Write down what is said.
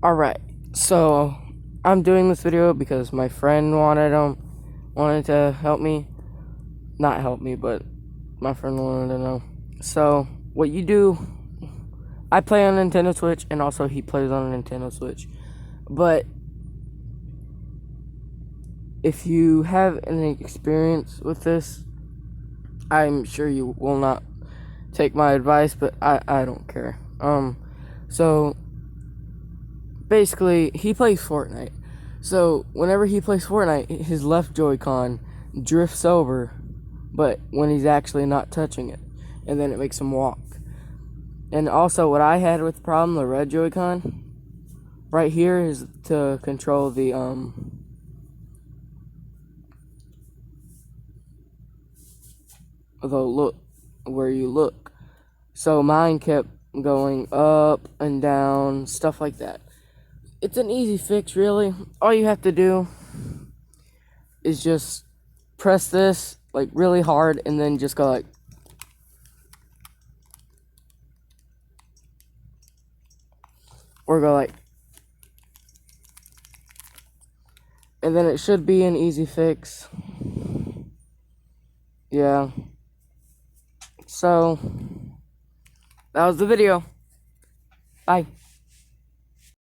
Alright, so I'm doing this video because my friend wanted to help me. Not help me, but my friend wanted to know. So, what you do, I play on Nintendo Switch, and also he plays on a Nintendo Switch. But if you have any experience with this, I'm sure you will not take my advice, but I don't care. So basically, he plays Fortnite. So whenever he plays Fortnite, his left Joy-Con drifts over, but when he's actually not touching it, and then it makes him walk. And also, what I had with the problem, the red Joy-Con, right here is to control the look, where you look. So mine kept going up and down, stuff like that. It's an easy fix, really. All you have to do is just press this like really hard, and then just go like, or go like, and then it should be an easy fix. Yeah. So that was the video. Bye.